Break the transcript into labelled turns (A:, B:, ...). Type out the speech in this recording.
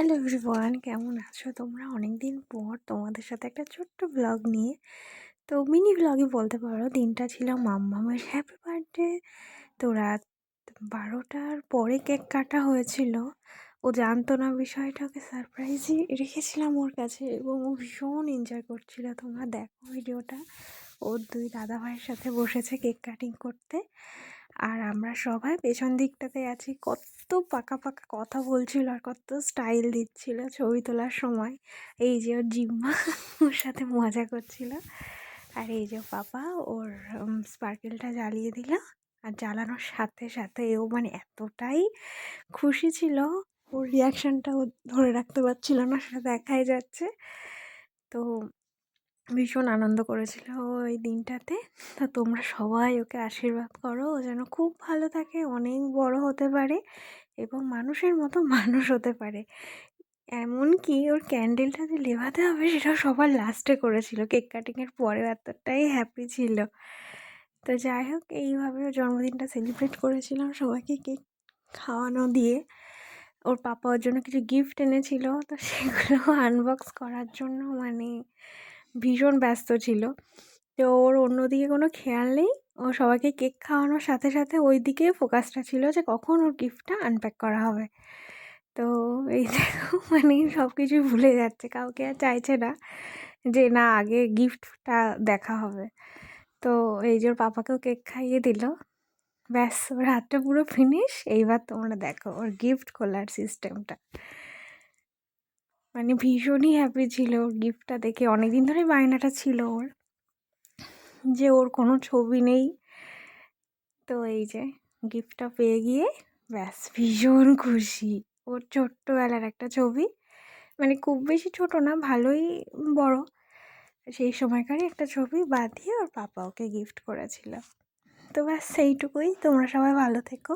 A: Hello everyone, কেমন আছো তোমরা? অনেকদিন পর তোমাদের সাথে একটা ছোট্ট ব্লগ নিয়ে, তো মিনি ব্লগই বলতে পারো। দিনটা ছিল মাম্মামের হ্যাপি বার্থডে। তো রাত 12টার পরে কেক কাটা হয়েছিল। ও জানতো না বিষয়টা, ওকে সারপ্রাইজই রেখেছিলাম ওর কাছে এবং ও ভীষণ এনজয় করছিল। তোমরা দেখো ভিডিওটা। ওর দুই দাদা ভাইয়ের সাথে বসেছে কেক কাটিং করতে, আর আমরা সবাই পেছন দিকটাতে আছি। কত পাকা পাকা কথা বলছিল আর কত স্টাইল দিচ্ছিল ছবি তোলার সময়। এই যে ওর জিম্মা ওর সাথে মজা করছিল, আর এই যে পাপা ওর স্পার্কেলটা জ্বালিয়ে দিল। আর জ্বালানোর সাথে সাথে ও মানে এতটাই খুশি ছিল, ওর রিয়াকশানটা ও ধরে রাখতে পারছিল না, সেটা দেখাই যাচ্ছে। তো ভীষণ আনন্দ করেছিল ও এই দিনটাতে। তো তোমরা সবাই ওকে আশীর্বাদ করো, ও যেন খুব ভালো থাকে, অনেক বড় হতে পারে এবং মানুষের মতো মানুষ হতে পারে। এমনকি ওর ক্যান্ডেলটা যে নেভাতে হবে সেটাও সবার লাস্টে করেছিল, কেক কাটিংয়ের পরে। এতটাই হ্যাপি ছিল। তো যাই হোক, এইভাবে ওর জন্মদিনটা সেলিব্রেট করেছিলাম সবাইকে কেক খাওয়ানো দিয়ে। ওর পাপা ওর জন্য কিছু গিফট এনেছিল, তো সেগুলো আনবক্স করার জন্য মানে ভীষণ ব্যস্ত ছিল। তো ওর অন্যদিকে কোনো খেয়াল নেই, ও সবাইকে কেক খাওয়ানোর সাথে সাথে ওই দিকে ফোকাসটা ছিল যে কখন ওর গিফটটা আনপ্যাক করা হবে। তো এই দেখো মানে সব কিছুই ভুলে যাচ্ছে, কাউকে আর চাইছে না যে না আগে গিফটটা দেখা হবে। তো এই যে ওর পাপাকেও কেক খাইয়ে দিল। ব্যাস, ওর হাতটা পুরো ফিনিশ। এইবার তোমরা দেখো ওর গিফট খোলার সিস্টেমটা। মানে ভীষণই হ্যাপি ছিল ওর গিফটটা দেখে। অনেকদিন ধরে বায়নাটা ছিল ওর যে ওর কোনো ছবি নেই। তো এই যে গিফটটা পেয়ে গিয়ে ব্যাস ভীষণ খুশি। ওর ছোট্টবেলার একটা ছবি, মানে খুব বেশি ছোট না, ভালোই বড়, সেই সময়কারই একটা ছবি বাঁধিয়ে ওর পাপা ওকে গিফট করেছিল। তো ব্যাস সেইটুকুই। তোমরা সবাই ভালো থেকো।